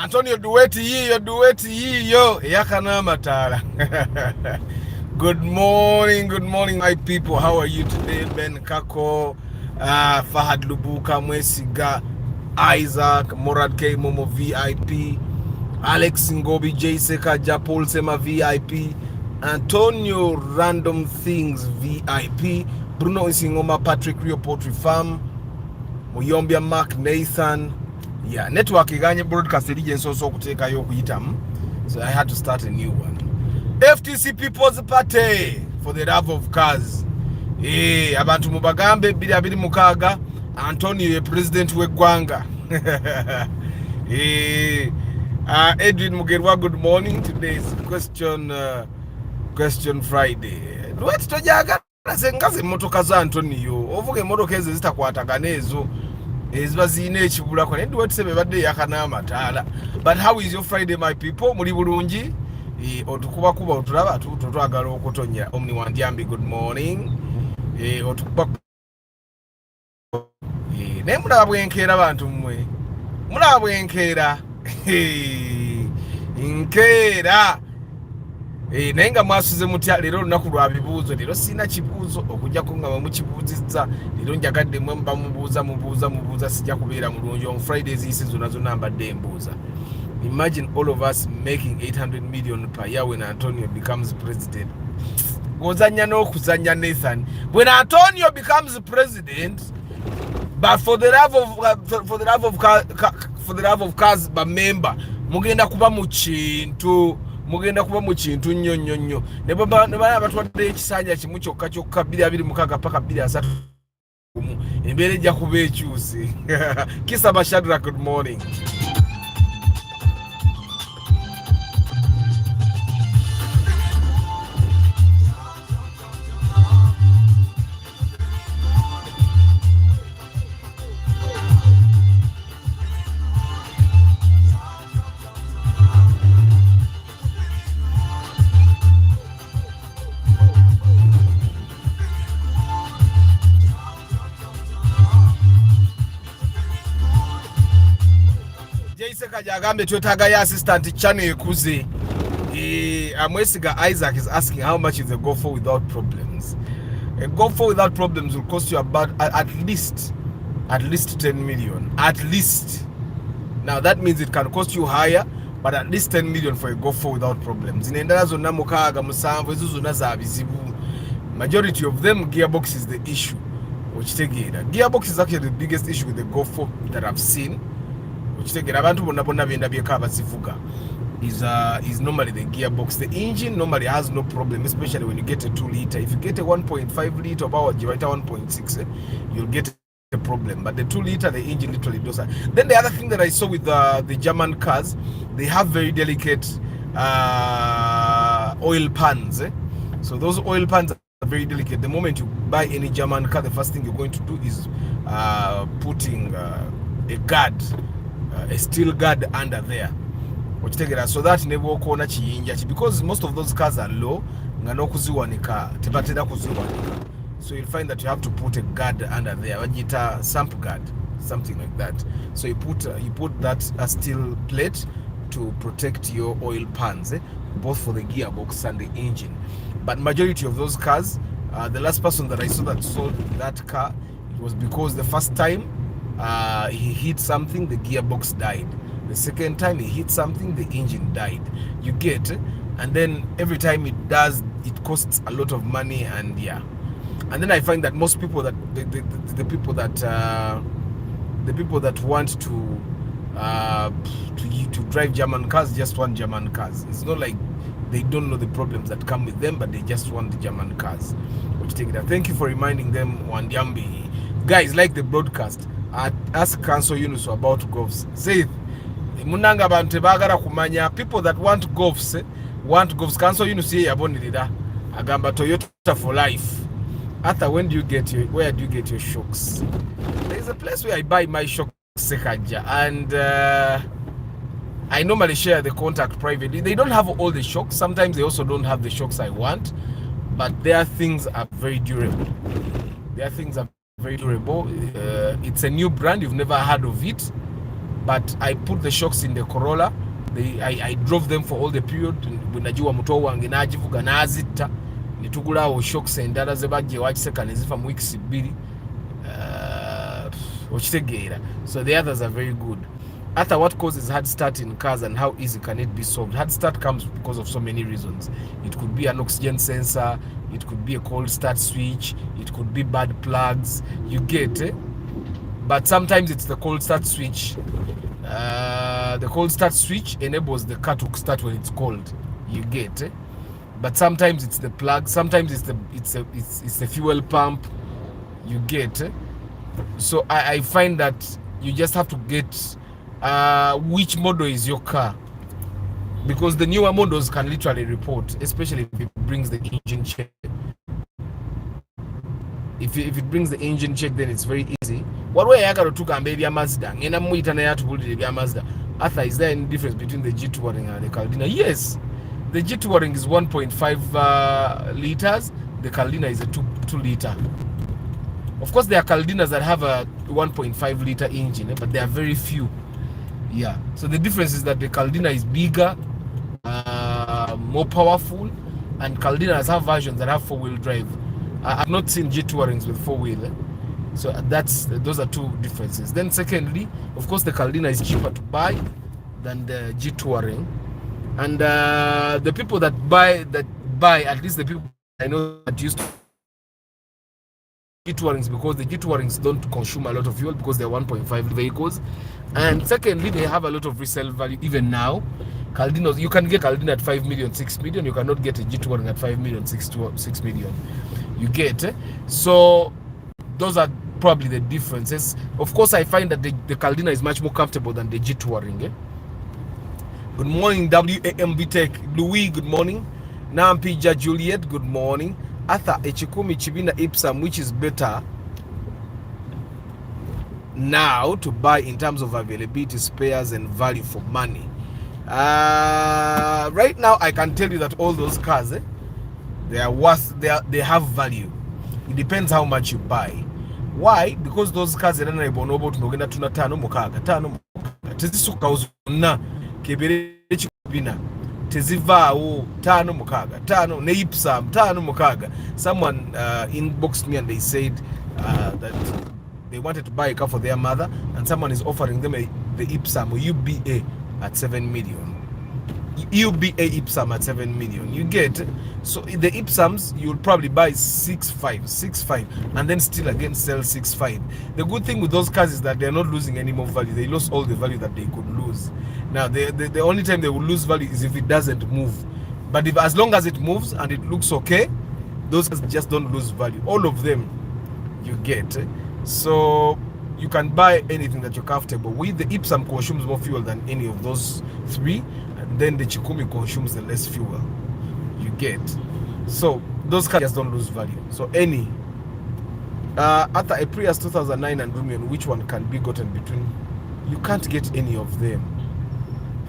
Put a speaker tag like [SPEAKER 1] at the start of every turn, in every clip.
[SPEAKER 1] Antonio dueti hiyo yakana matala. Good morning my people. How are you today? Ben Kako, Fahad Lubuka, Mwesiga, Isaac, Morad K, Momo VIP, Alex Ngobi, J Seka, Japol Sema VIP, Antonio Random Things VIP, Bruno Isingoma, Patrick Rio Poultry Farm, Muyombia Mark Nathan. Yeah, network iganye broadcast regions also kuteka yo kuyitam. So I had to start a new one. FTC People's Party for the love of cars. Abantu mubagambe bili mukaga Antonio ye president we Gwanga. Edwin Mugerwa, good morning. Today is question Friday. What to jaga ngaze motoka za Antonio. Ovuge motoka eze zitakwataga nezo. Ezibazine ekibula ko ndi watsebe badde yakana matala. But how is your Friday my people? Muri bulungi? Otukuba kuba otulaba tutwagala okutonya omni wandyambi good morning. Otukuba ne mulabwenkera bantu mmwe. Mulabwenkera. Nkera. Nenga mwasuze mutya lero lunaku lwa bibuuzo lero sina kibuuzo okujja ko nga mukibuuzizza lero njagadde mwe mba mubuuza sijja kubeera mulungi on Fridays isi zonna mbadde embuuza. Imagine all of us making 800 million per year when Antonio becomes president. Gozanya n'okuzanya Nathan. When Antonio becomes president, but for the love of cars ba member mugenda kuba mu kintu nnyonnyo ne baba batwadde ekisanja kimu kyokka 226 paka 230 embeera ejja kuba ekyuse. Kisa Bashadra, good morning. Kajagambe twetaga ya assistant channel ekuze. Amwesiga Isaac is asking how much is a go for without problems. A go for without problems will cost you about at least 10 million. At least. Now that means it can cost you higher, but at least 10 million for a go for without problems. In endala zonna mukaga musanvu ezo zonna za bizibu. Majority of them gearbox is the issue. Gearbox is actually the biggest issue with the go for that I've seen. Abantu bonna benda byeka abazivuga is normally the gearbox. The engine normally has no problem, especially when you get a 2 liter. If you get a 1.5 liter or 1.6, you'll get a problem. But the 2 liter, the engine literally does that. Then the other thing that I saw with the German cars, they have very delicate oil pans. So those oil pans are very delicate. The moment you buy any German car, the first thing you're going to do is putting a guard. A steel guard under there, so that never okona chiyinja, because most of those cars are low nga nokuziwanika tebatera kuziwanika, so you'll find that you have to put a guard under there, wajita sump guard, something like that. So you put that steel plate to protect your oil pans, both for the gearbox and the engine. But majority of those cars, the last person that I saw that sold that car, it was because the first time he hit something, the gearbox died. The second time he hit something, the engine died. You get, and then every time it does, it costs a lot of money, and yeah. And then I find that most people that the people that want to drive German cars just want German cars. It's not like they don't know the problems that come with them, but they just want the German cars. Thank you for reminding them, Wandyambi. Guys, like the broadcast. Ask Council Yunus about golfs. Say munanga bantu bagala kumanya people that want golfs Council Yunus ye yabonirira agamba Toyota for life. After where do you get your shocks? There is a place where I buy my shocks, Sekaja, and I normally share the contact privately. They don't have all the shocks. Sometimes they also don't have the shocks I want, but their things are very durable. It's a new brand, you've never heard of it. but I put the shocks in the Corolla. I drove them for all the period. Najua muto wange nagivuga nazita nitugulawo shocks endala ze bajje wakiseka nezifa mu weeks 2 okitegeera. So the others are very good. After what causes hard start in cars and how easy can it be solved? Hard start comes because of so many reasons. It could be an oxygen sensor, it could be a cold start switch, it could be bad plugs, you get it. But sometimes it's the cold start switch. The cold start switch enables the car to start when it's cold, you get it. But sometimes it's the plug, sometimes it's the fuel pump, you get it. So I find that you just have to get which model is your car, because the newer models can literally report, especially if it brings the engine check. If it brings the engine check, then it's very easy. What way I got to Cambodia Mazda? And I'm waiting to put the Mazda. Arthur, is there any difference between the G Touring and the Caldina? Yes, the G Touring is 1.5 liters. The Caldina is a 2 liter. Of course, there are Caldinas that have a 1.5 liter engine, but there are very few. Yeah. So the difference is that the Caldina is bigger, more powerful, and Caldinas have versions that have 4-wheel drive. I've not seen G Tourings with 4-wheel. So those are two differences. Then secondly, of course, the Caldina is cheaper to buy than the G Touring, and the people that buy, at least the people I know that used to G Tourings, because the G Tourings don't consume a lot of fuel because they're 1.5 vehicles, and secondly, they have a lot of resale value. Even now, Caldinos, you can get Caldina at 5 million, 6 million. You cannot get a G Touring at 5 million, 6 million. You get it? So those are probably the differences. Of course, I find that the Caldina is much more comfortable than the G Touring. Good morning, WAMB Tech. Louis, good morning. Nampija Juliet, good morning. Arthur, Echikumi Chibina Ipsam, which is better now to buy in terms of availability, spares, and value for money? Right now, I can tell you that all those cars, they are worth, they have value. It depends how much you buy. Why? Because those cars are not able to nogenda tuna tano mukaga tezisuka uzuna kebere chibina tezivaawo tano mukaga tano ne Ipsam tano mukaga. Someone inboxed me and they said that they wanted to buy a car for their mother, and someone is offering them the Ipsam or UBA at 7 million. UBA Ipsam at 7 million. You get, so the Ipsams you'll probably buy 6.5, and then still again sell 6.5. The good thing with those cars is that they're not losing any more value. They lost all the value that they could lose. Now the only time they will lose value is if it doesn't move. But if as long as it moves and it looks okay, those cars just don't lose value. All of them, you get. So you can buy anything that you're comfortable with. The Ipsam consumes more fuel than any of those three, and then the Chikumi consumes the less fuel, you get. So those cars just don't lose value. So any after a Prius 2009 and Rumion, which one can be gotten between? You can't get any of them.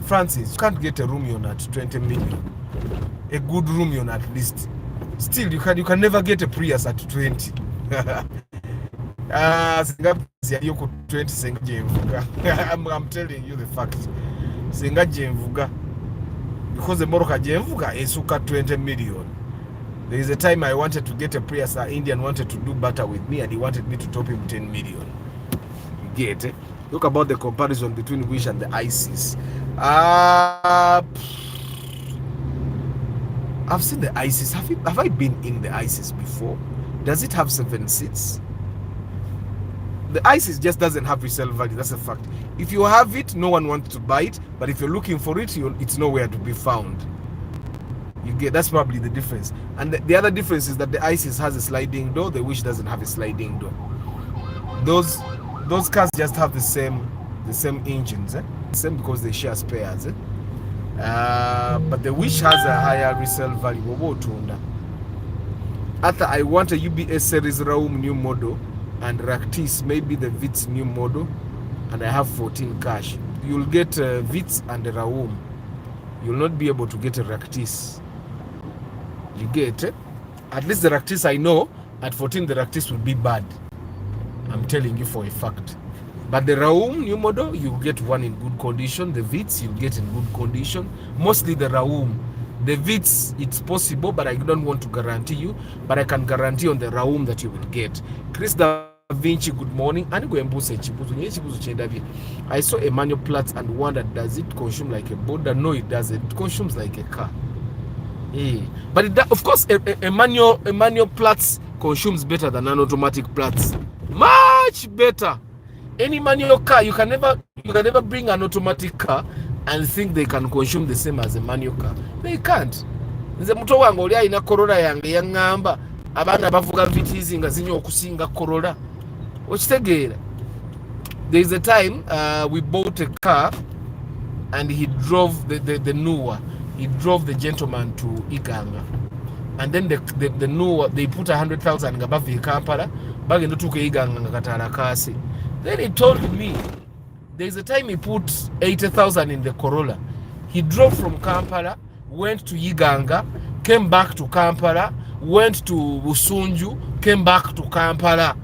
[SPEAKER 1] Francis, you can't get a Rumion at 20 million, a good Rumion at least. Still, you can never get a Prius at 20. I'm telling you the fact. Singa Jemvuga, because the Moroka Jemvuga is 20 million. There is a time I wanted to get a Prius. An Indian wanted to do better with me, and he wanted me to top him 10 million. You get it? Look about the comparison between Wish and the ISIS. I've seen the ISIS. Have I been in the ISIS before? Does it have 7 seats? The ISIS just doesn't have resale value. That's a fact. If you have it, no one wants to buy it. But if you're looking for it, it's nowhere to be found. You get, that's probably the difference. And the other difference is that the ISIS has a sliding door. The Wish doesn't have a sliding door. Those cars just have the same engines. Same because they share spares. But the Wish has a higher resale value. After I want a UBS series Raum new model and Raktis, maybe the Vitz new model, and I have 14 cash. You'll get Vitz and the Raum. You'll not be able to get a Raktis. You get it? At least the Raktis I know, at 14 the Raktis will be bad. I'm telling you for a fact. But the Raum new model, you get one in good condition. The Vitz, you get in good condition. Mostly the Raum. The Vitz, it's possible, but I don't want to guarantee you. But I can guarantee on the Raum that you will get. Chris Da Vinci, good morning. I saw a manual Platts and wondered, does it consume like a Buuza? No, it doesn't. It consumes like a car. But of course, a manual Platts consumes better than an automatic Platts. Much better. Any manual car, you can never bring an automatic car and think they can consume the same as a manual car. They can't. Nze muto wange oli alina Corolla yange yaŋŋamba abaana bavuga vitizi nga zinyo okusinga Corolla. Okitegeera. There is a time we bought a car and he drove the newer. He drove the gentleman to Uganda. And then the newer, they put 100,000 nga bava Kampala bagenda tuka Uganda nga katala kasi. Then he told me there's a time he put 80,000 in the Corolla. He drove from Kampala, went to Uganda, came back to Kampala, went to Busunju, came back to Kampala,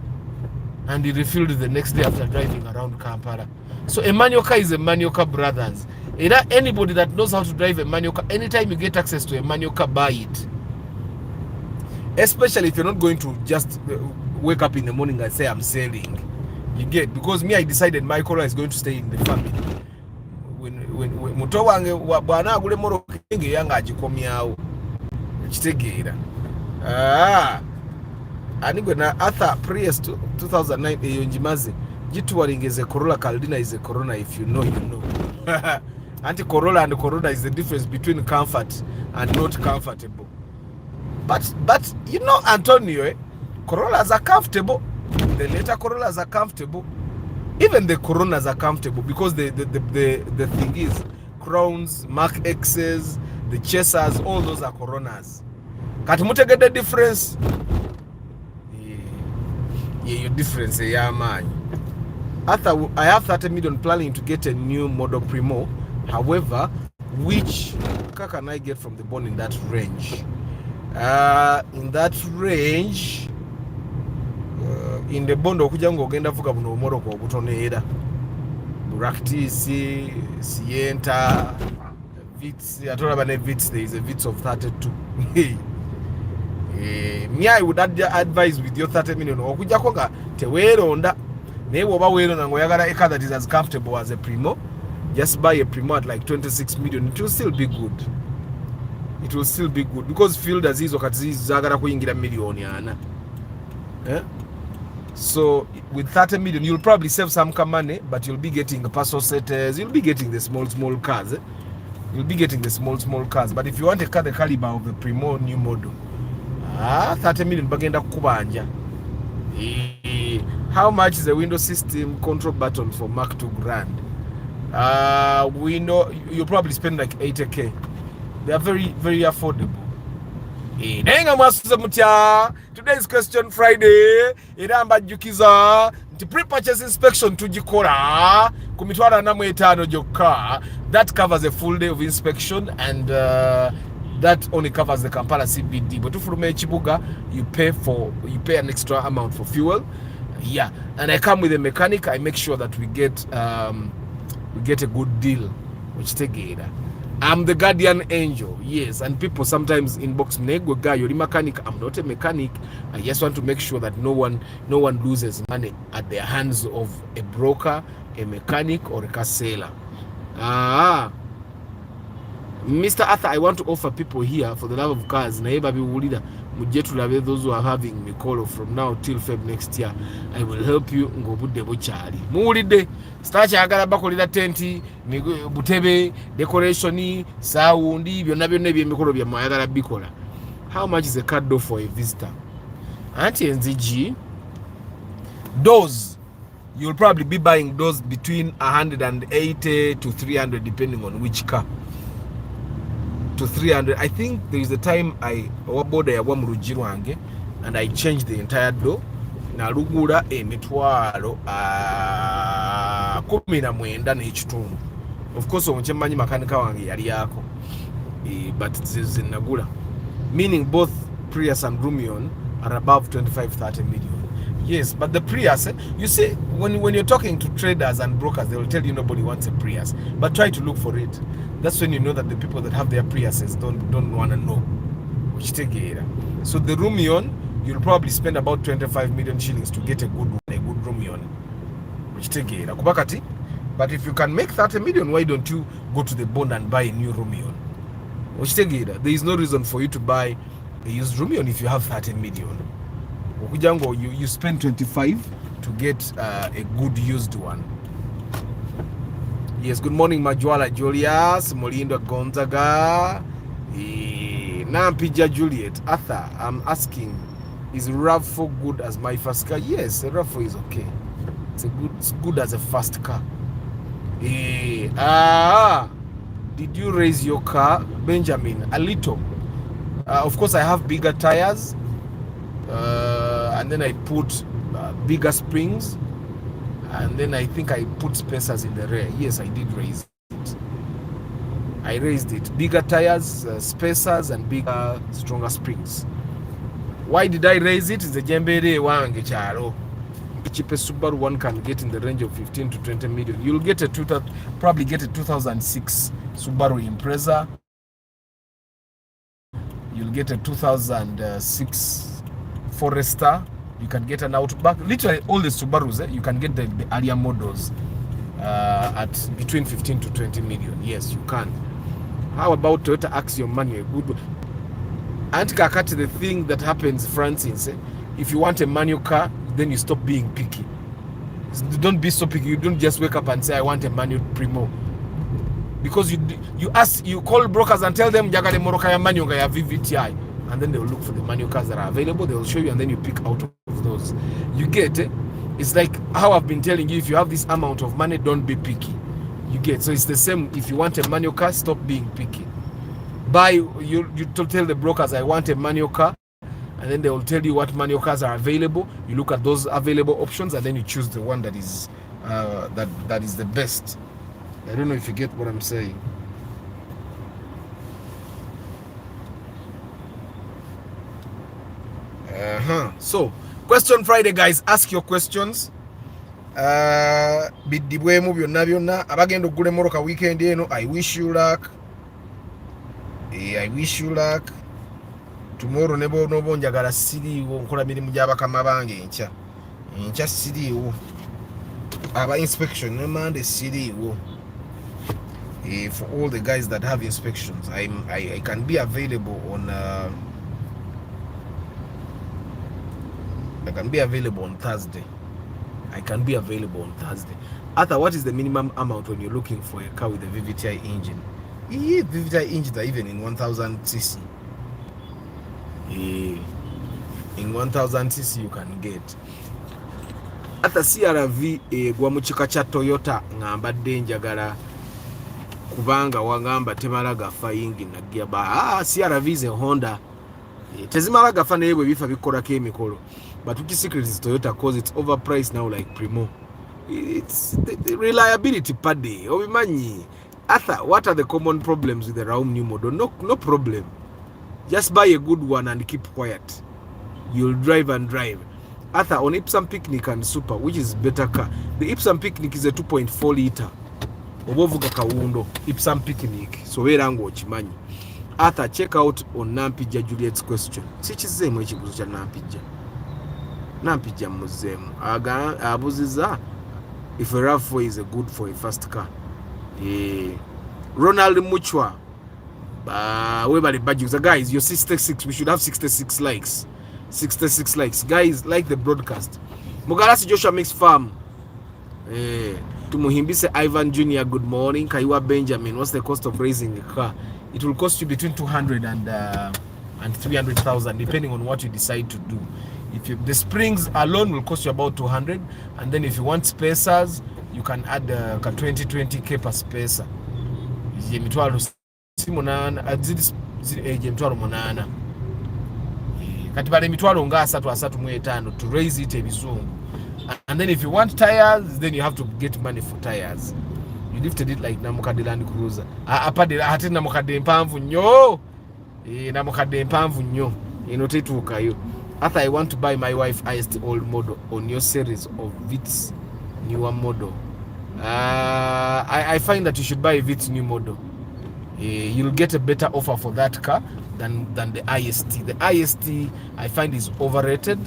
[SPEAKER 1] and he refilled the next day after driving around Kampala. So a manual car is a manual car, brothers. Anybody that knows how to drive a manual car, anytime you get access to a manual car, buy it. Especially if you're not going to just wake up in the morning and say, I'm selling. You get, because me, I decided my Corolla is going to stay in the family. When muto wange bwana agule moro kinge yanga agikomyawo kitegeera anigwe na Arthur Prius 2009 eyo njimaze gitwaling is a Corolla, Caldina is a Corona. If you know, you know. Anti Corolla and Corona is the difference between comfort and not comfortable. But you know, Antonio, Corollas are comfortable. The later Corollas are comfortable. Even the Coronas are comfortable because the thing is, Crowns, Mark X's, the Chasers, all those are Coronas. Can't you get the difference? Yeah, your difference, yeah, man. I have 30 million planning to get a new model Primo. However, which car can I get from the bond in that range? In that range, in the bond okuja ngogenda fuka buno omoro ko butoneera Buraktis, Sienta, Vitz. I told about Vitz. There is a Vitz of 32. Me, I would advise with your 30 million okuja koga tewero onda ne woba wero na ngoyagala a car that is as comfortable as a Primo. Just buy a Primo at like 26 million. It will still be good. It will still be good because field as is okati zagara kuyingira million yana. So with 30 million, you'll probably save some money, but you'll be getting the parcel setters, you'll be getting the small cars. You'll be getting the small cars. But if you want a car the caliber of the Primo new model, 30 million bagenda kubanja. How much is the window system control button for Mark II Grand? Window, you'll probably spend like 80k. They are very, very affordable. Today's question Friday. Jukiza pre-purchase inspection tujikora kumitwara na mwetano joka. That covers a full day of inspection, and that only covers the Kampala CBD. But if you Chibuga, you pay an extra amount for fuel. Yeah, and I come with a mechanic. I make sure that we get a good deal. Which take I'm the guardian angel, yes, and people sometimes inbox me, guy, you're a mechanic. I'm not a mechanic. I just want to make sure that no one loses money at the hands of a broker, a mechanic, or a car seller. Mr. Arthur, I want to offer people here, for the love of cars, those who are having me call from now till Feb next year. I will help you. Start agala bakolera tenti, butebe, decoration, saundi, byonna by'emikolo bya mwagala bikola. How much is a car door for a visitor? Auntie NZG, doors, you'll probably be buying doors between 180 to 300 depending on which car. To 300. I think there is a time I bought a Wamurujirwange and I changed the entire door. Na lugura emitwalo 19 n'ekitundu. Of course omukyemmanyi makanika wange yali yako. But zinagula. Meaning both Prius and Rumion are above 25-30 million. Yes, but the Prius, you see, when you're talking to traders and brokers, they will tell you nobody wants a Prius. But try to look for it. That's when you know that the people that have their Priuses don't want to know. Which take it. So the Rumion, you'll probably spend about 25 million shillings to get a good Rumion. Which take it. But if you can make 30 million, why don't you go to the bond and buy a new Rumion? Which take it. There is no reason for you to buy a used Rumion if you have 30 million. You spend 25 to get a good used one. Yes, good morning, Majwala Julius, Molindo Gonzaga, Nampija Juliet, Arthur. I'm asking, is RAV4 good as my first car? Yes, RAV4 is okay. It's good as a fast car. Did you raise your car, Benjamin? A little. Of course, I have bigger tires. And then I put bigger springs, and then I think I put spacers in the rear. Yes, I did raise it. I raised it. Bigger tires, spacers, and bigger, stronger springs. Why did I raise it? It's a Jembere Wange Charo. The cheapest Subaru one can get in the range of 15 to 20 million. You'll get probably get a 2006 Subaru Impreza. You'll get a 2006 Forester. You can get an Outback. Literally all the Subarus, you can get the earlier models at between 15 to 20 million. Yes, you can. How about Toyota Axiom manual? Good. And kakati, the thing that happens, Francis, if you want a manual car, then you stop being picky. Don't be so picky. You don't just wake up and say, I want a manual Primo. Because you call brokers and tell them, Jagale Morokaya manual kaya VVTI. And then they'll look for the manual cars that are available. They'll show you, and then you pick out of those. You get it? It's like how I've been telling you, if you have this amount of money, don't be picky. You get? So it's the same. If you want a manual car, stop being picky. You tell the brokers, I want a manual car, and then they will tell you what manual cars are available. You look at those available options, and then you choose the one that is that is the best. I don't know if you get what I'm saying. So, question Friday, guys. Ask your questions. Bidibwemu byonna byonna abagenda okugula emmoloka weekend eno. I wish you luck. I wish you luck. Tomorrow nebo njagala siriiwo nkola mirimu gy'abakama bange enkya siriiwo. Aba inspection ne Monday siriiwo. For all the guys that have inspections, I can be available on I can be available on Thursday. Arthur, what is the minimum amount when you're looking for a car with a VVTi engine? VVTi engines are even in 1000 cc. In 1000 cc you can get. Arthur, CRV gwa mu kika kya Toyota ngambadde njagala kubanga wagamba temala gafa yingi na gearbox. CRV is a Honda. Tezimala gafa naye bwe bifa bikolako emikolo. But which secret is Toyota, because it's overpriced now like Primo. It's the reliability per day. Arthur, what are the common problems with the Raum new model? No problem. Just buy a good one and keep quiet. You'll drive and drive. Arthur, on Ipsum Picnic and Super, which is better car? The Ipsum Picnic is a 2.4 liter. Obovuga kawundo Ipsum Picnic. So where ango chimanyi. Arthur, check out on Nampija Juliet's question. Sichizemu ekibuzo kya Nampija muzemu. Abuziza if a RAV4 is a good for a fast car. Ronald Muchwa. Webali Bajuza. Guys, you're 66. We should have 66 likes. 66 likes. Guys, like the broadcast. Mugarasi Joshua Mix Farm. Tumuhimbise Ivan Jr. Good morning. Kaiwa Benjamin. What's the cost of raising a car? It will cost you between 200 and 300,000, depending on what you decide to do. The springs alone will cost you about 200, and then if you want spacers, you can add 20k per spacer. To raise it ebizungu. And then if you want tires, then you have to get money for tires. You lifted it like Namukade Land Cruiser. Apade ate Namukade mpanvu nnyo. Namukade mpanvu nnyo. Enotetuuka yo. After I want to buy my wife highest old model on your series of Vitz newer model. I find that you should buy Vitz new model. You'll get a better offer for that car than the IST. The IST I find is overrated.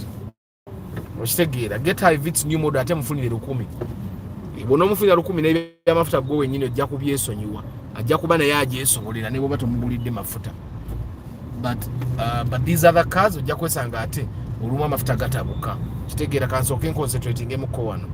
[SPEAKER 1] Get her Vitz new model ate mufunire 10. Bono mufunira 10 ne amafuta go wenyine ojja kubyesonyiwa. Ajja kuba naye agyesongolera ne bwoba tomugulidde mafuta. But these other cars ojja kwesanga ate olumu amafuta gatabuka. Kitegeera kansooke concentrating emuko wano.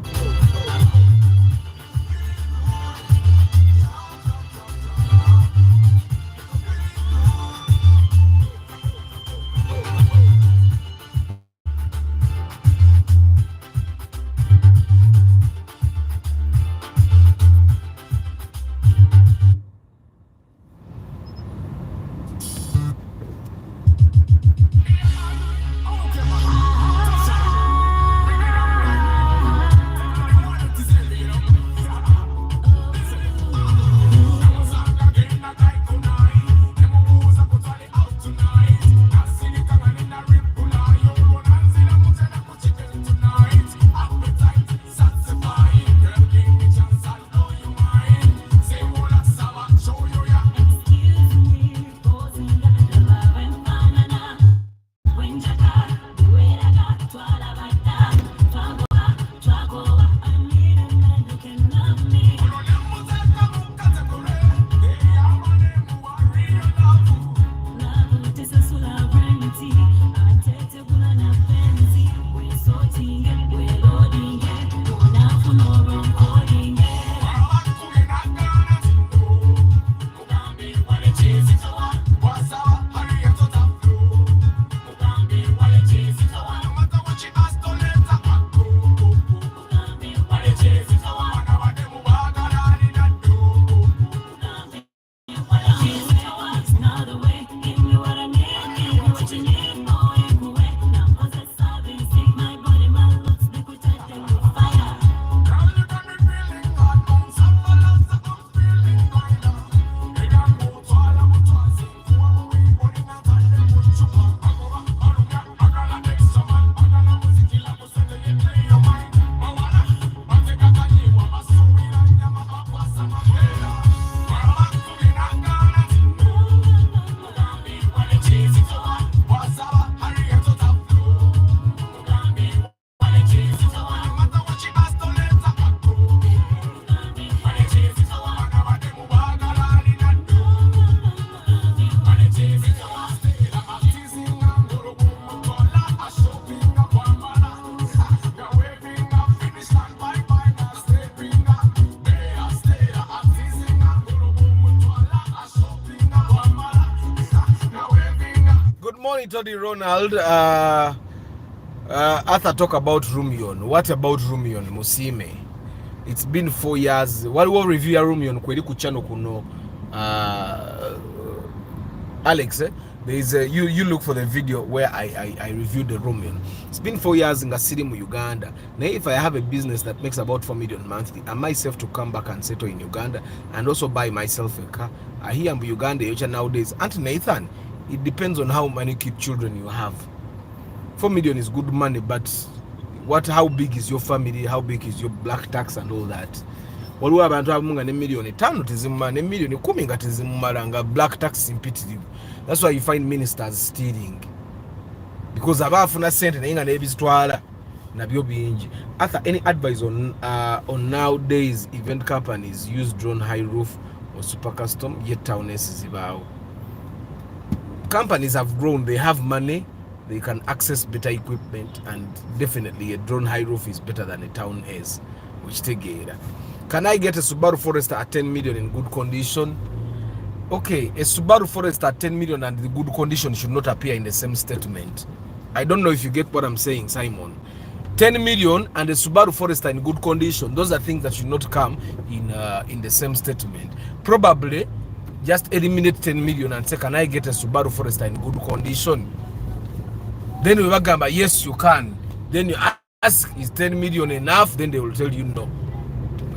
[SPEAKER 1] Tony Ronald, Arthur talk about Rumion. What about Rumion Musime? It's been 4 years. What will review Rumion kweli kuchano kuno Alex, there is you look for the video where I reviewed the Rumion. It's been 4 years in city in Uganda. Now if I have a business that makes about 4 million monthly, I myself to come back and settle in Uganda and also buy myself a car. I hear in Uganda nowadays. Auntie Nathan, it depends on how many kid children you have. 4 million is good money, but how big is your family? How big is your black tax and all that? Waliwo abantu abamunga ne million 5 tezimuma ne million 10 nga tezimumalanga black tax impititive. That's why you find ministers stealing, because abafuna sente naye nga nebizitwala nabyo bingi. After any advice on nowadays event companies use drone high roof or super custom, yet townness zibao. Companies have grown, they have money, they can access better equipment, and definitely a drone high roof is better than a town S, which together. Can I get a Subaru Forester at 10 million in good condition? Okay, a Subaru Forester at 10 million and the good condition should not appear in the same statement. I don't know if you get what I'm saying, Simon. 10 million and a Subaru Forester in good condition, those are things that should not come in the same statement. Probably just eliminate 10 million and say, can I get a Subaru Forester in good condition? Then we will yes, you can. Then you ask, is 10 million enough? Then they will tell you no.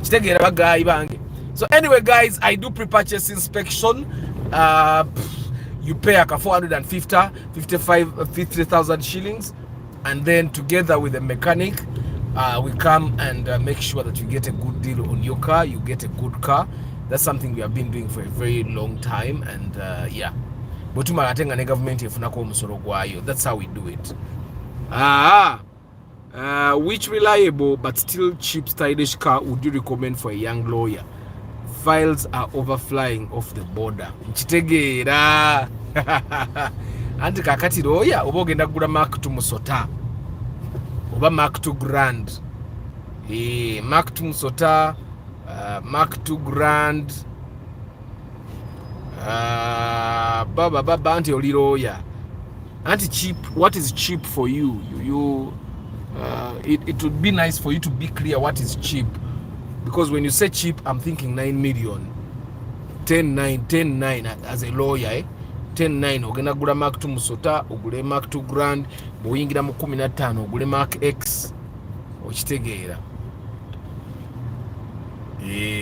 [SPEAKER 1] So anyway, guys, I do pre-purchase inspection. You pay like 50,000 shillings and then together with the mechanic, we come and make sure that you get a good deal on your car, you get a good car. That's something we have been doing for a very long time, and yeah. Government that's how we do it. Which reliable but still cheap stylish car would you recommend for a young lawyer? Files are overflying off the border. Nchitegeera. Anti kakati lawyer oba ogenda kugula Mark 2 Musota oba Mark 2 Grand. Mark 2 Musota, Mark 2 Grand. Baba anti oli lawyer. Anti cheap. What is cheap for you? It would be nice for you to be clear what is cheap, because when you say cheap, I'm thinking 9 million, 10 9 as a lawyer, 10 9 ogenda gula Mark 2 Musota, ogule Mark 2 Grand, boyingira mu 15 ogule Mark X, okitegeera.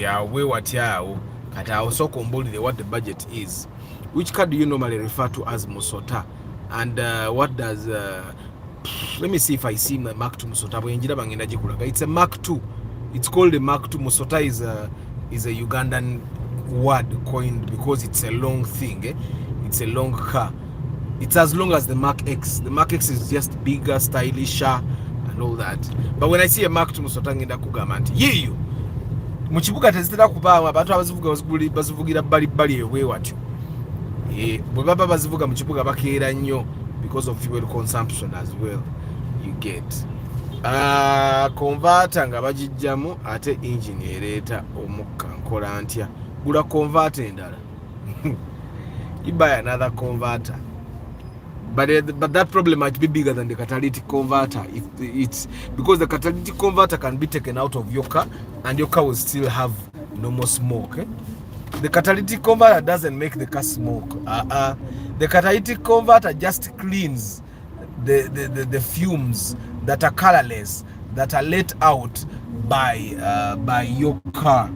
[SPEAKER 1] Awe watyawo kati awo soko mbulire what the budget is. Which car do you normally refer to as Musota, and what does let me see if I see my Mark 2 Musota. It's a Mark 2. It's called a Mark 2. Musota is a Ugandan word coined because it's a long thing. It's a long car. It's as long as the Mark X. The Mark X is just bigger, stylisher, and all that. But when I see a Mark 2 Musota, ngenda kugamba nti yiyo mukibuga tezitera kubawa abantu abazivuga bazivugira bali ewe watyo. Bwe baba bazivuga mukibuga bakeera nnyo because of fuel consumption as well. You get converter nga bagijjamu ate engine ereeta omukka nkola ntya? Gula converter endala. You buy another converter. But that problem might be bigger than the catalytic converter. If it's because the catalytic converter can be taken out of your car and your car will still have normal smoke. The catalytic converter doesn't make the car smoke. The catalytic converter just cleans the fumes that are colorless, that are let out by your car.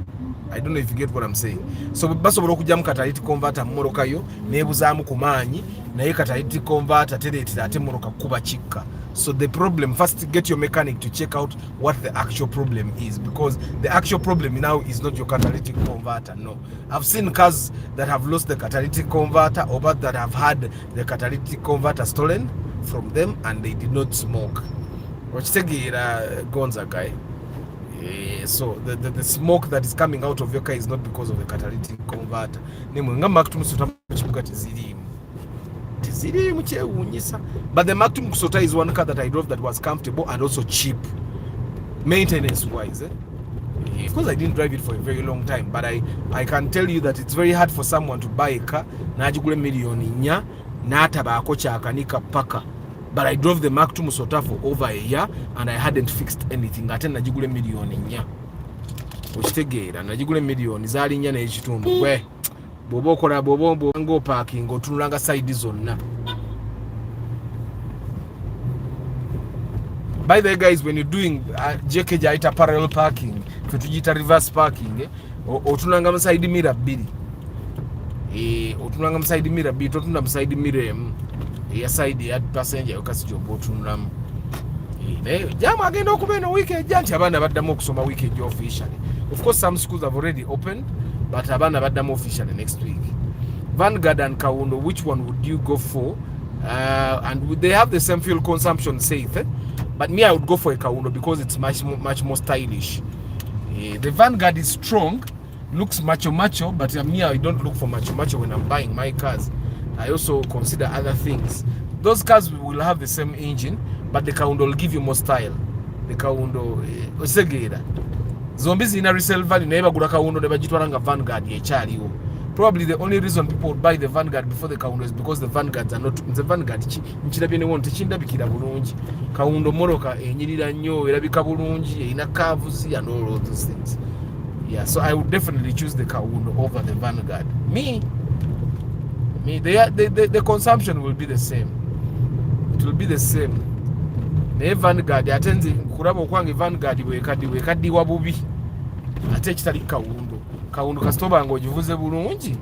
[SPEAKER 1] I don't know if you get what I'm saying. So basobola okujjamu catalytic converter mmoloka yo nebuzaamu ku maanyi naye catalytic converter tereetera ate mmoloka kuba kikka. So the problem, first get your mechanic to check out what the actual problem is, because the actual problem now is not your catalytic converter. No, I've seen cars that have lost the catalytic converter, or but that have had the catalytic converter stolen from them and they did not smoke. Wachitegeera Gonza guy. So the smoke that is coming out of your car is not because of the catalytic converter. Nemwe nga Mark 2 Musota mukibuga tezirimu kyewuunyisa. But the Mark 2 Musota is one car that I drove that was comfortable and also cheap, maintenance wise. Of course I didn't drive it for a very long time, but I can tell you that it's very hard for someone to buy a car n'agigula million 4 n'atabaako kyakanika paka. But I drove the Mark 2 Musota for over a year and I hadn't fixed anything. Ate najigule million 4. Okitegeera najigule million zaali 4 n'ekitundu. Gwe bwoba okola bwoba ngo parking otunulanga side zonna. By the way guys, when you're doing JK jaita parallel parking, fetujita reverse parking, otunulanga mu side mirror 2. Otunulanga mu side mirror 2, totunda mu side mirror emu. Ya side ya passenger yokasi jobotunulamu. Jamu agenda okuba eno weekend janti abaana baddamu okusoma weekend officially. Of course some schools have already opened, but abaana baddamu officially next week. Vanguard and Kawundo, which one would you go for? And they have the same fuel consumption safe, but me I would go for a Kawundo because it's much more stylish. The Vanguard is strong, looks macho, but me I don't look for macho when I'm buying my cars. I also consider other things. Those cars will have the same engine, but the Kawundo will give you more style. The Kawundo osegeera zombies in a resale value naye bagula Kawundo ne bagitwalanga Vanguard yekyaliwo. Probably the only reason people would buy the Vanguard before the Kawundo is because the Vanguards are not the Vanguard nchirabye ne wonte chindabikira bulungi. Kawundo moroka enyirira nnyo erabika bulungi erina curves and all of those things. Yeah, so I would definitely choose the Kawundo over the Vanguard. The consumption will be the same. It will be the same. The Vanguard atenze kuraba okwange Vanguard wekaddiwa bubi ate kitali Kawundo kasitoba ngo ogivuze bulungi.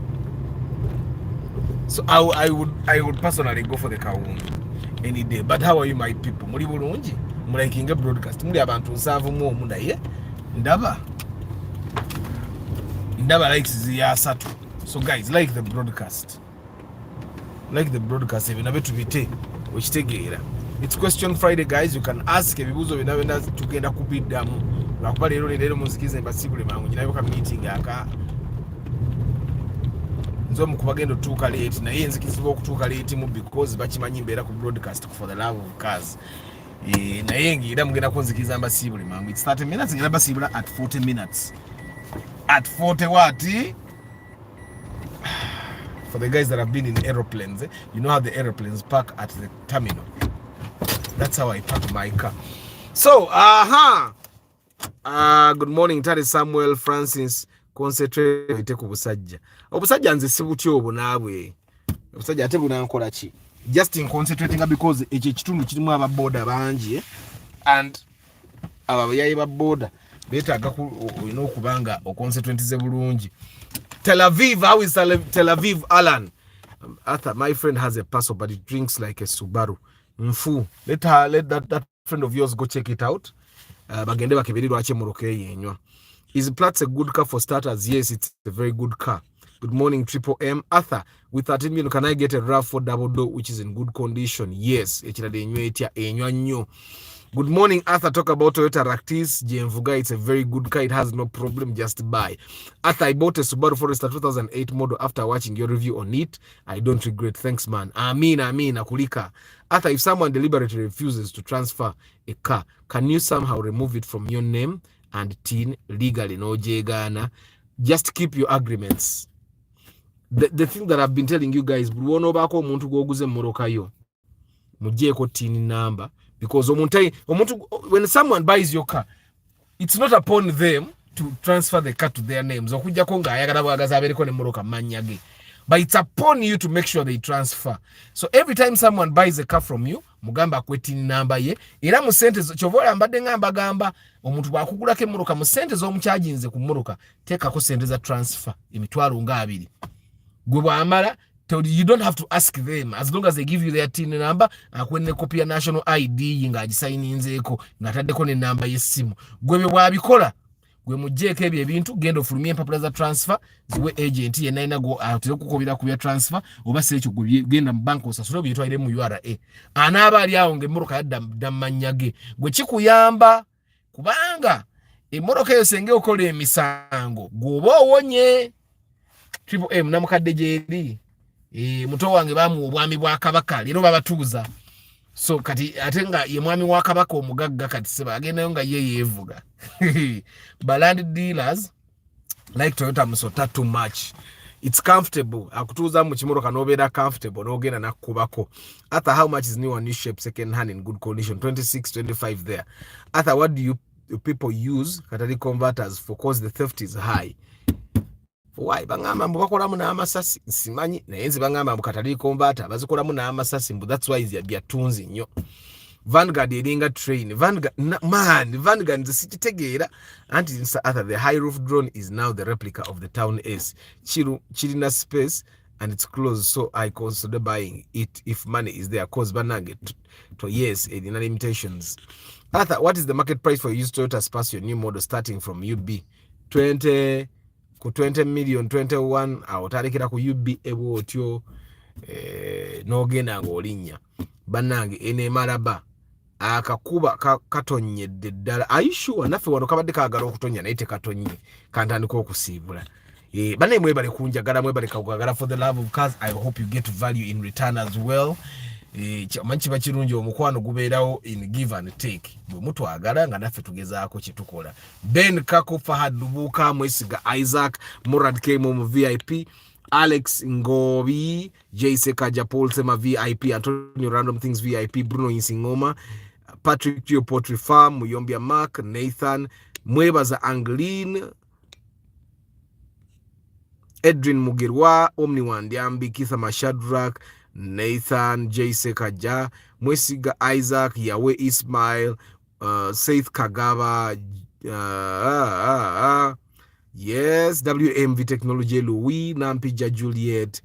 [SPEAKER 1] So I would personally go for the Kawundo. any day. But how are you, my people? Muri bulungi mulakinga broadcast muri abantu 7 mu omu naye ndaba likes ziya 3. So guys, like the broadcast, even abetu bite okitegeera. It's question Friday, guys. You can ask ebibuzo bina tugenda kubiddamu lwakuba leero muzikize mbasibule mangu nyinayo ka meeting aka nzo mukubagendo tuuka late naye nzikizibwa okutuuka late mu because bakimanyi mbeera ku broadcast for the love of cars. Naye ngira mugenda kunzikiza mbasibule mangu. It's 30 minutes ngenda basibula at 40 minutes. At 40 what? For the guys that have been in aeroplanes, you know how the aeroplanes park at the terminal. That's how I park my car. So, good morning, Tari Samuel Francis. Concentrate ku busajja. Obusajja nze sibutyo obo naabwe. Obusajja ate bunankola ki? Just in concentrating because ekyo kitundu kirimu ababoda bangi and abayayi baboda betaaga okubanga oconcentrate bulungi. Tel Aviv, how is Tel Aviv, Alan? Arthur, my friend has a Paso, but it drinks like a Subaru. Mfu. Let that friend of yours go check it out. Bagende bakeberirwa ache muroke yenywa. Is Platts a good car for starters? Yes, it's a very good car. Good morning, Triple M. Arthur, with 13 million, can I get a RAV4 double door which is in good condition? Yes. Good morning, Arthur. Talk about Toyota Ractis Jemvuga. It's a very good car. It has no problem. Just buy. Arthur, I bought a Subaru Forester 2008 model after watching your review on it. I don't regret. Thanks, man. Amin. Akulika. Arthur, if someone deliberately refuses to transfer a car, can you somehow remove it from your name and TIN legally? No, Jegana. Just keep your agreements. The thing that I've been telling you guys, mujeko TIN number. Because when someone buys your car, it's not upon them to transfer the car to their names. But it's upon you to make sure they transfer. So every time someone buys a car from you, mugamba kwetini number ye, era mu sente chovola mbadde ngamba gamba omuntu bwakugulako emmotoka mu sente z'omukyajinze ku mmotoka teekako sente za transfer emitwalo nga 2. Gwe bwamala you don't have to ask them as long as they give you their TIN number akwenne copy ya national ID nga agisayininzeeko ngataddeko ne number y'essimu. Gwe bwabikola gwe mujjeeko ebyo ebintu genda ofulumye empapula za transfer ziwe agent ye naina go atire kukobera ku bya transfer oba se ekyo gwe genda mu bank osasula bye twalire mu URA anaaba ali awo ng'emmoroka yadda manyage gwe kikuyamba kubanga emmoroka eyo senge okola emisango gwoba owonye. Triple M namukadde gyeri muto wange bamu obwami bwa kabaka lero babatuuza. So kati atenga ye mwami wa kabaka omugagga kati seba agenda nga ye yevuga. Land dealers like Toyota Musota too much. It's comfortable. Akutuuza mu kimoroka nobeera comfortable n'ogenda nakubako. Arthur, how much is new and new shape second hand in good condition? 26, 25 there. Arthur, what do you people use Katari converters for cause the theft is high? Why bangamba mbakolamu na amasasi simanyi naye nzi bangamba mbukatali converter bazikolamu na amasasi mbu that's why is byatunzi nnyo. Vanguard eringa train Vanguard nze sikitegeera anti Arthur, the high roof drone is now the replica of the Town S. Chirina space and it's closed, so I consider buying it if money is there cause banage to yes erina limitations. Arthur, what is the market price for used Toyota Spacio new model starting from UB 20 million 21 awotalekera ku UB ebwotyo n'ogenda ng'olinnya bannange ene malaba akakuba katonyedde ddala. Are you sure? Naffe wano kabadde kaagala okutonya naye tekatonnye kantandika okusiibula. Banne mwebale kunjagala mwebale kagala for the love of cars. I hope you get value in return as well. Manchi bakirungi omukwano gubeerawo in give and take. Bwe mutwagala nga naffe tugezaako kye tukola. Ben Kako, Fahad Lubuka, Mwesiga Isaac, Murad Kemo mu VIP, Alex Ngobi, J.C. Kaja Paul Sema VIP, Antonio Random Things VIP, Bruno Insingoma, Patrick Tio Poultry Farm, Muyombia Mark, Nathan, Mwebaza Angeline, Edrin Mugirwa, Omni Wandiambi, Kitha Mashadrak, Nathan, J.C. Kaja, Mwesiga Isaac, Yahweh Ismail, Saith Kagaba, yes, WMV Technology, Louis, Nampija Juliet,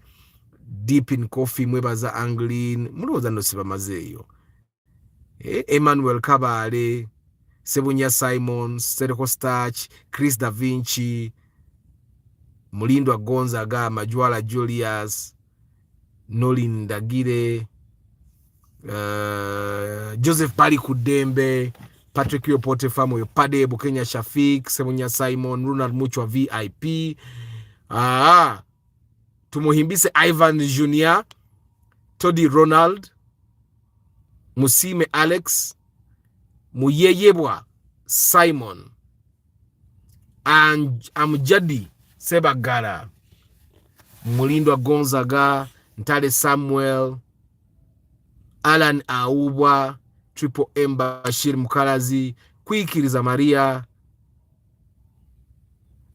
[SPEAKER 1] Deep in Coffee, Mwebaza Angeline, Muloza no siba mazeyo. Emmanuel Kabale, Sebunya Simon, Sereko Starch, Chris Da Vinci, Mulindwa Gonzaga, Majwala Julius, Nolin Dagire, Joseph Pali Kudembe, Patrick Yopote Famo Yopade, Bukenya Shafik, Sebunya Simon, Ronald Muchwa VIP, Tumuhimbise Ivan Junior, Todi Ronald, Musime Alex, Muyeyebwa Simon, and Amjadi Sebagara, Mulindwa Gonzaga, Ntale Samuel, Alan Aubwa, Triple M Bashir Mukalazi, Kwikiriza Maria,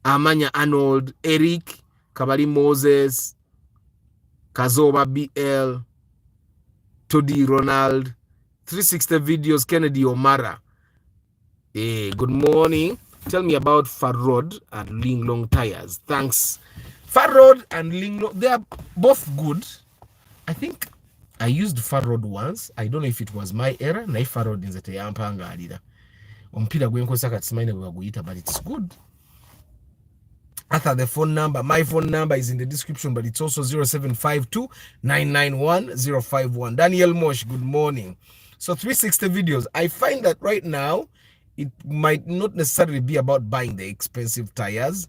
[SPEAKER 1] Amanya Arnold, Eric Kabali Moses, Kazoba BL, Todi Ronald, 360 videos, Kennedy Omara. Hey, good morning. Tell me about Farrod and Linglong tires. Thanks. Farrod and Linglong, they are both good. I think I used Farrod once. I don't know if it was my error. Na Farrod is a yampanga alida. Ompira gwenkosa katsimaine bwaguyita, but it's good. After the phone number, my phone number is in the description, but it's also 0752 991 051. Daniel Mosh, good morning. So 360 videos. I find that right now, it might not necessarily be about buying the expensive tires.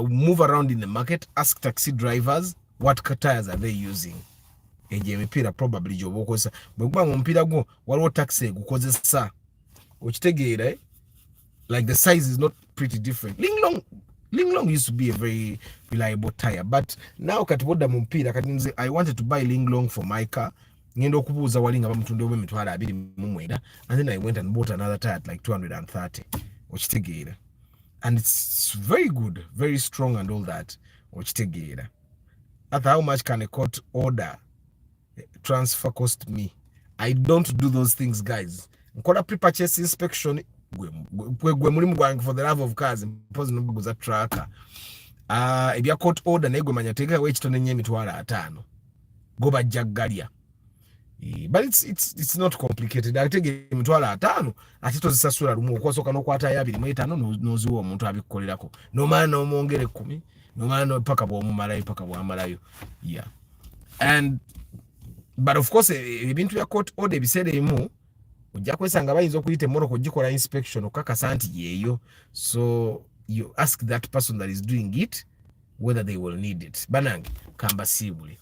[SPEAKER 1] Move around in the market, ask taxi drivers what tires are they using. Ejemipira probably jobokosa. Bwegba mpira go waliwo taxi gukozesa. Okitegeera, like the size is not pretty different. Linglong used to be a very reliable tire, but now katiboda mumpira katinze I wanted to buy Linglong for my car. Ngendo kubuza walinga bamutunde obe mitwala abiri mumweda, and then I went and bought another tire at like 230. Okitegeera. And it's very good, very strong and all that. Okitegeera. At how much can a court order transfer cost me? I don't do those things, guys. Nkola pre-purchase inspection gwe mulimu gwange for the love of cars mpose nobuguza tracker. Ebya court order naye gwe manya teka wekitone nye mitwala 5 go bajjaggalya. But it's not complicated. Atege mitwala 5 ati tozisasula lumu okwosoka nokwata ya 25 noziwa omuntu abikolerako. No man no mongere 10. No man no paka bwo mumalayo paka bwo amalayo. Yeah. But of course ebintu ya court order bisede mu ojja kwesanga bayinza okuyita emmoroka gikola inspection okakasa nti yeeyo. So you ask that person that is doing it whether they will need it. Banange kamba sibuli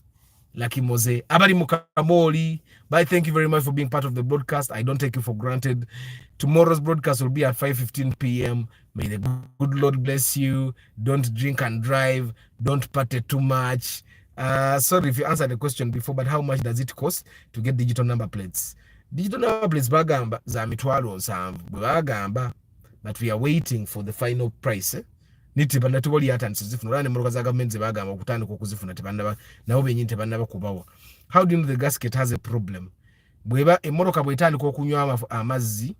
[SPEAKER 1] Lucky Mose abali mukamoli. Bye, thank you very much for being part of the broadcast. I don't take you for granted. Tomorrow's broadcast will be at 5:15 p.m. May the good Lord bless you. Don't drink and drive. Don't party too much. Sorry if you answered the question before, but how much does it cost to get digital number plates? Digital number plates bagamba za mitwalo 7 bagamba, but we are waiting for the final price. Niti banda tuboli hata nsizifuna rane moroka za government bagamba okutandika okuzifuna tebanda nabo benyini tebanda bakubawa. How do you know the gasket has a problem? Bweba emoroka bwetandika okunywa amazzi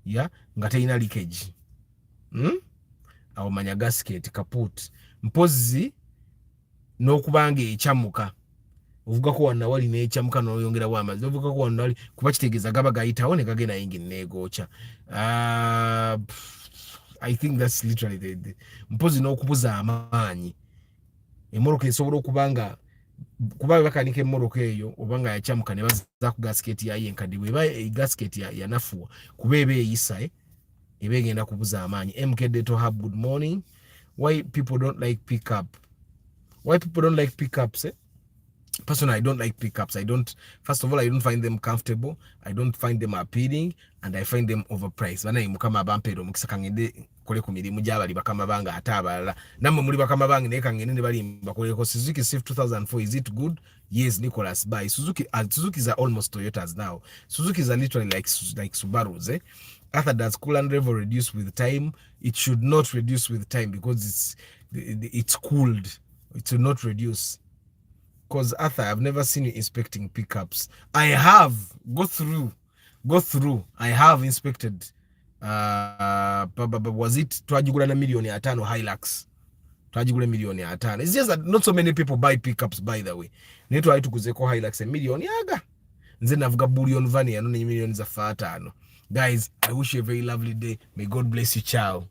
[SPEAKER 1] ya nga teyina leakage. Awo manya gasket kaput mpozi n'okubanga ekyamuka uvuga ko wana wali n'ekyamuka n'oyongera wa amazi uvuga ko wana wali kuba kitegeeza gaba gayitawo ne kagenda yingi neegocha. I think that's literally the mpozi n'okubuza amaanyi emoroka esobola okubanga kuba bakanika emoroka eyo obanga yakyamuka ne baza ku gasket ya yenkadi bweba gasket ya nafuwa kuba ebe eyisa ebe genda kubuza amaanyi. MK to have good morning. Why people don't like pickup? Why people don't like pickups? Personally, I don't like pickups. First of all, I don't find them comfortable. I don't find them appealing, and I find them overpriced. Bana imukama bampero mukisakangende kole ku mirimu gyabali bakama banga atabala. Namwe muri bakama banga ne kangende bali bakole ko Suzuki Swift 2004. Is it good? Yes, Nicholas. Buy Suzuki. Suzuki's are almost Toyotas now. Suzuki's are literally like Subarus. After does cool and level reduce with time? It should not reduce with time because it's cooled. It will not reduce. Because Arthur, I've never seen you inspecting pickups. I have. Go through. I have inspected. Was it twajigula na milioni 5 Hilux? Twajigula milioni 5. It's just that not so many people buy pickups, by the way. Neto haitu kuzeko Hilux a million yaga. nze navuga bullion van yano ne million za 5. Guys, I wish you a very lovely day. May God bless you. Ciao.